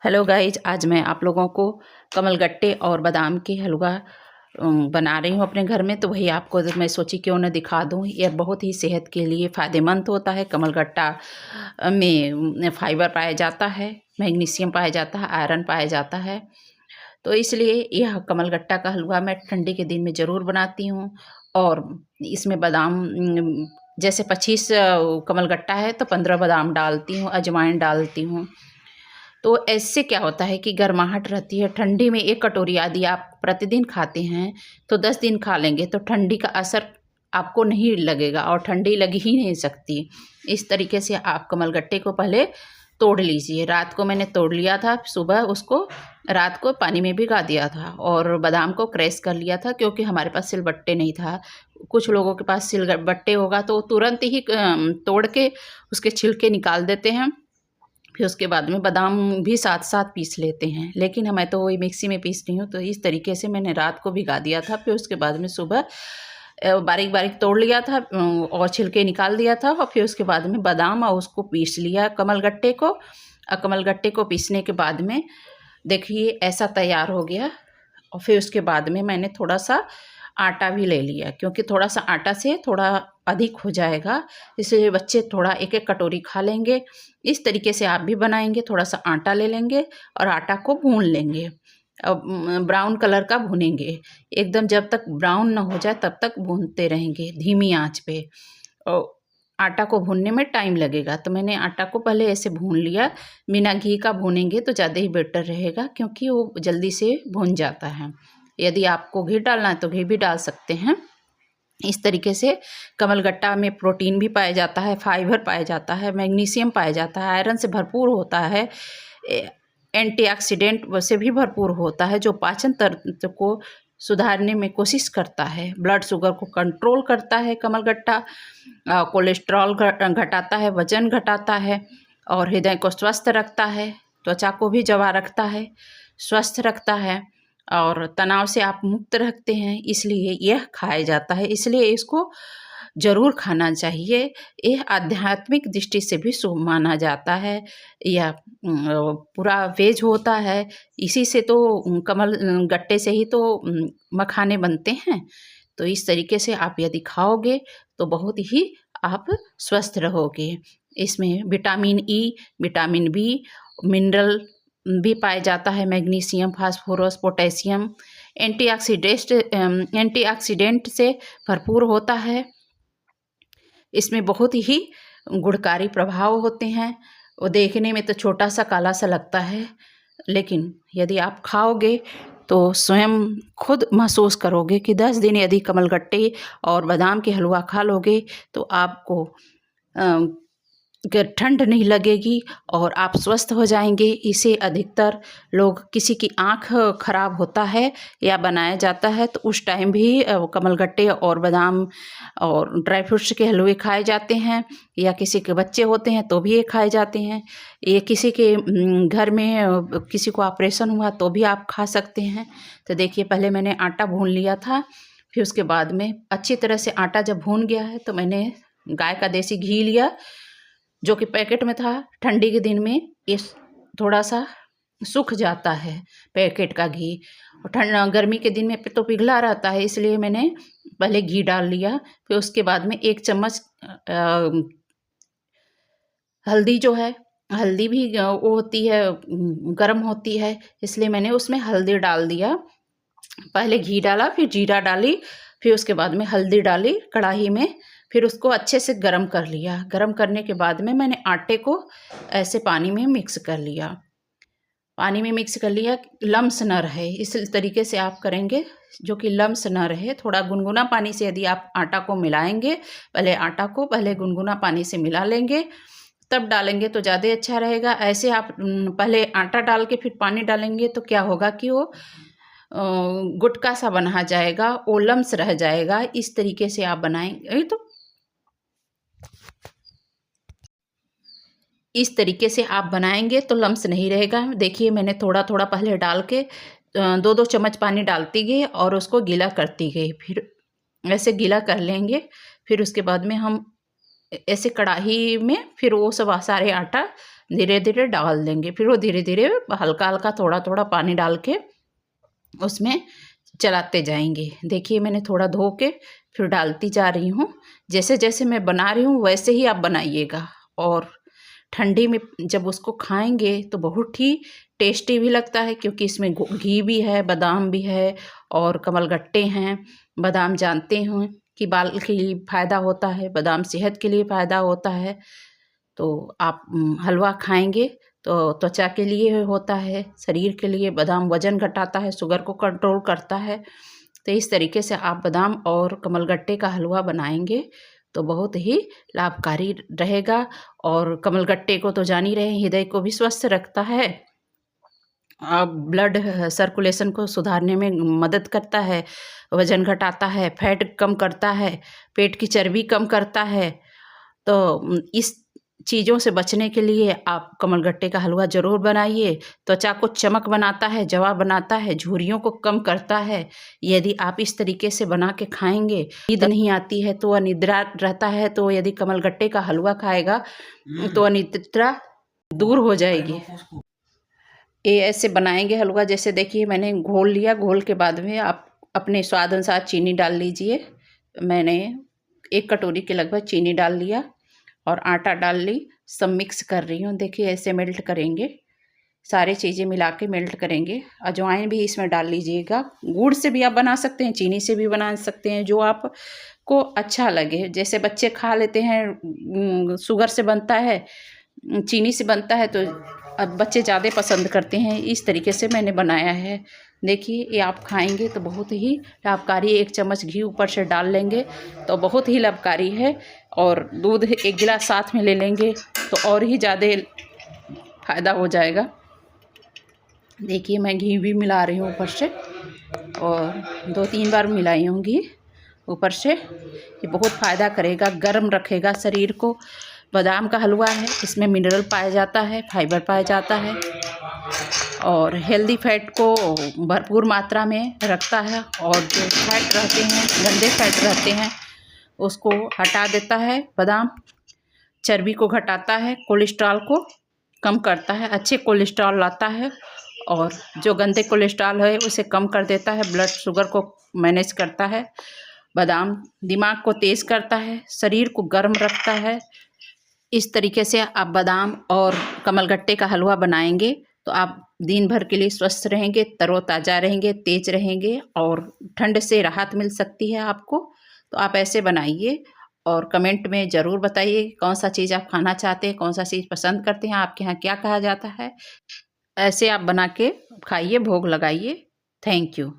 Hello guys, आज मैं आप लोगों को कमलगट्टे और बादाम के हलवा बना रही हूँ अपने घर में। तो वही आपको मैं सोची क्यों ना दिखा दूँ। यह बहुत ही सेहत के लिए फ़ायदेमंद होता है। कमलगट्टा में फाइबर पाया जाता है, मैग्नीशियम पाया जाता है, आयरन पाया जाता है। तो इसलिए यह कमलगट्टा का हलवा मैं ठंडी के दिन में ज़रूर बनाती हूँ। और इसमें बादाम जैसे 25 कमलगट्टा है तो 15 बादाम डालती हूँ, अजवाइन डालती हूँ। तो ऐसे क्या होता है कि गर्माहट रहती है। ठंडी में 1 कटोरी यदि आप प्रतिदिन खाते हैं तो 10 दिन खा लेंगे तो ठंडी का असर आपको नहीं लगेगा और ठंडी लग ही नहीं सकती। इस तरीके से आप कमलगट्टे को पहले तोड़ लीजिए। रात को मैंने तोड़ लिया था, सुबह उसको रात को पानी में भिगा दिया था और बादाम को क्रैश कर लिया था क्योंकि हमारे पास सिलबट्टे नहीं था। कुछ लोगों के पास सिलबट्टे होगा तो तुरंत ही तोड़ के उसके छिलके निकाल देते हैं। फिर उसके बाद में बादाम भी साथ साथ पीस लेते हैं, लेकिन मैं तो वही मिक्सी में पीसती हूँ। तो इस तरीके से मैंने रात को भिगा दिया था। फिर उसके बाद में सुबह बारीक बारीक तोड़ लिया था और छिलके निकाल दिया था। और फिर उसके बाद में बादाम और उसको पीस लिया कमलगट्टे को। और कमलगट्टे को पीसने के बाद में देखिए ऐसा तैयार हो गया। और फिर उसके बाद में मैंने थोड़ा सा आटा भी ले लिया क्योंकि थोड़ा सा आटा से थोड़ा अधिक हो जाएगा, इसलिए बच्चे थोड़ा 1-1 कटोरी खा लेंगे। इस तरीके से आप भी बनाएंगे। थोड़ा सा आटा ले लेंगे और आटा को भून लेंगे। ब्राउन कलर का भूनेंगे एकदम, जब तक ब्राउन ना हो जाए तब तक भूनते रहेंगे धीमी आंच पे। और आटा को भूनने में टाइम लगेगा, तो मैंने आटा को पहले ऐसे भून लिया। बिना घी का भूनेंगे तो ज़्यादा ही बेटर रहेगा क्योंकि वो जल्दी से भून जाता है। यदि आपको घी डालना है तो घी भी डाल सकते हैं। इस तरीके से कमलगट्टा में प्रोटीन भी पाया जाता है, फाइबर पाया जाता है, मैग्नीशियम पाया जाता है, आयरन से भरपूर होता है, एंटीऑक्सीडेंट से भी भरपूर होता है जो पाचन तंत्र को सुधारने में कोशिश करता है। ब्लड शुगर को कंट्रोल करता है कमलगट्टा, कोलेस्ट्रॉल घटाता है, वजन घटाता है और हृदय को स्वस्थ रखता है, त्वचा को भी जवा रखता है, स्वस्थ रखता है और तनाव से आप मुक्त रखते हैं। इसलिए यह खाया जाता है, इसलिए इसको ज़रूर खाना चाहिए। यह आध्यात्मिक दृष्टि से भी शुभ माना जाता है। यह पूरा वेज होता है। इसी से तो कमल गट्टे से ही तो मखाने बनते हैं। तो इस तरीके से आप यदि खाओगे तो बहुत ही आप स्वस्थ रहोगे। इसमें vitamin E, vitamin B, mineral भी पाया जाता है, मैग्नीशियम, फास्फोरस, पोटेशियम, एंटीऑक्सीडेंट से भरपूर होता है। इसमें बहुत ही गुणकारी प्रभाव होते हैं। वो देखने में तो छोटा सा काला सा लगता है, लेकिन यदि आप खाओगे तो स्वयं खुद महसूस करोगे कि 10 दिन यदि कमलगट्टे और बादाम के हलवा खा लोगे तो आपको ठंड नहीं लगेगी और आप स्वस्थ हो जाएंगे। इसे अधिकतर लोग, किसी की आँख खराब होता है या बनाया जाता है तो उस टाइम भी कमलगट्टे और बादाम और ड्राई फ्रूट्स के हलवे खाए जाते हैं, या किसी के बच्चे होते हैं तो भी ये खाए जाते हैं। ये किसी के घर में किसी को ऑपरेशन हुआ तो भी आप खा सकते हैं। तो देखिए पहले मैंने आटा भून लिया था, फिर उसके बाद में अच्छी तरह से आटा जब भून गया है तो मैंने गाय का देसी घी लिया जो कि पैकेट में था। ठंडी के दिन में ये थोड़ा सा सूख जाता है पैकेट का घी, और गर्मी के दिन में तो पिघला रहता है, इसलिए मैंने पहले घी डाल लिया। फिर उसके बाद में 1 चम्मच हल्दी, जो है हल्दी भी वो होती है, गर्म होती है, इसलिए मैंने उसमें हल्दी डाल दिया। पहले घी डाला, फिर जीरा डाली, फिर उसके बाद में हल्दी डाली कढ़ाई में। फिर उसको अच्छे से गरम कर लिया। गरम करने के बाद में मैंने आटे को ऐसे पानी में मिक्स कर लिया। पानी में मिक्स कर लिया, लम्स न रहे, इस तरीके से आप करेंगे जो कि लम्स न रहे। थोड़ा गुनगुना पानी से यदि आप आटा को मिलाएंगे, पहले आटा को पहले गुनगुना पानी से मिला लेंगे तब डालेंगे तो ज़्यादा अच्छा रहेगा। ऐसे आप पहले आटा डाल के फिर पानी डालेंगे तो क्या होगा कि वो गुटका सा बना जाएगा, वो लम्स रह जाएगा। इस तरीके से आप बनाएंगे तो इस तरीके से आप बनाएंगे तो लम्स नहीं रहेगा। देखिए मैंने थोड़ा थोड़ा पहले डाल के 2-2 चम्मच पानी डालती गई और उसको गीला करती गई। फिर ऐसे गीला कर लेंगे। फिर उसके बाद में हम ऐसे कढ़ाई में फिर वो सब सारे आटा धीरे धीरे डाल देंगे। फिर वो धीरे धीरे हल्का हल्का थोड़ा थोड़ा पानी डाल के उसमें चलाते जाएंगे। देखिए मैंने थोड़ा धो के फिर डालती जा रही हूँ। जैसे जैसे मैं बना रही हूँ वैसे ही आप बनाइएगा। और ठंडी में जब उसको खाएंगे तो बहुत ही टेस्टी भी लगता है, क्योंकि इसमें घी भी है, बादाम भी है और कमलगट्टे हैं। बादाम जानते हैं कि बाल के लिए फ़ायदा होता है, बादाम सेहत के लिए फ़ायदा होता है। तो आप हलवा खाएंगे तो त्वचा के लिए होता है, शरीर के लिए। बादाम वज़न घटाता है, शुगर को कंट्रोल करता है। तो इस तरीके से आप बादाम और कमलगट्टे का हलवा बनाएंगे तो बहुत ही लाभकारी रहेगा। और कमलगट्टे को तो जान ही रहे हैं, हृदय को भी स्वस्थ रखता है, ब्लड सर्कुलेशन को सुधारने में मदद करता है, वज़न घटाता है, फैट कम करता है, पेट की चर्बी कम करता है। तो इस चीज़ों से बचने के लिए आप कमलगट्टे का हलवा ज़रूर बनाइए। त्वचा को चमक बनाता है, जवा बनाता है, झुर्रियों को कम करता है। यदि आप इस तरीके से बना के खाएंगे, नींद नहीं आती है तो अनिद्रा रहता है, तो यदि कमलगट्टे का हलवा खाएगा तो अनिद्रा दूर हो जाएगी। ये ऐसे बनाएंगे हलवा। जैसे देखिए मैंने घोल लिया, घोल के बाद में आप अपने स्वाद अनुसार चीनी डाल लीजिए। मैंने 1 कटोरी के लगभग चीनी डाल लिया और आटा डाल ली। सब मिक्स कर रही हूँ। देखिए ऐसे मेल्ट करेंगे, सारी चीज़ें मिला के मेल्ट करेंगे। अजवाइन भी इसमें डाल लीजिएगा। गुड़ से भी आप बना सकते हैं, चीनी से भी बना सकते हैं, जो आपको अच्छा लगे। जैसे बच्चे खा लेते हैं, शुगर से बनता है, चीनी से बनता है, तो अब बच्चे ज़्यादा पसंद करते हैं। इस तरीके से मैंने बनाया है। देखिए ये आप खाएंगे तो बहुत ही लाभकारी। 1 चम्मच घी ऊपर से डाल लेंगे तो बहुत ही लाभकारी है। और दूध 1 गिलास साथ में ले लेंगे तो और ही ज़्यादा फ़ायदा हो जाएगा। देखिए मैं घी भी मिला रही हूँ ऊपर से, और 2-3 बार मिलाई हूँ घी ऊपर से। ये बहुत फ़ायदा करेगा, गर्म रखेगा शरीर को। बादाम का हलवा है, इसमें मिनरल पाया जाता है, फाइबर पाया जाता है और हेल्दी फैट को भरपूर मात्रा में रखता है। और जो फैट रहते हैं, गंदे फैट रहते हैं, उसको हटा देता है। बादाम चर्बी को घटाता है, कोलेस्ट्रॉल को कम करता है, अच्छे कोलेस्ट्रॉल लाता है। और जो गंदे कोलेस्ट्रॉल है उसे कम कर देता है, ब्लड शुगर को मैनेज करता है। बादाम दिमाग को तेज़ करता है, शरीर को गर्म रखता है। इस तरीके से आप बादाम और कमलगट्टे का हलवा बनाएंगे तो आप दिन भर के लिए स्वस्थ रहेंगे, तरोताज़ा रहेंगे, तेज रहेंगे और ठंड से राहत मिल सकती है आपको। तो आप ऐसे बनाइए और कमेंट में ज़रूर बताइए कौन सा चीज़ आप खाना चाहते हैं, कौन सा चीज़ पसंद करते हैं, आपके यहाँ क्या कहा जाता है। ऐसे आप बना के खाइए, भोग लगाइए। Thank you.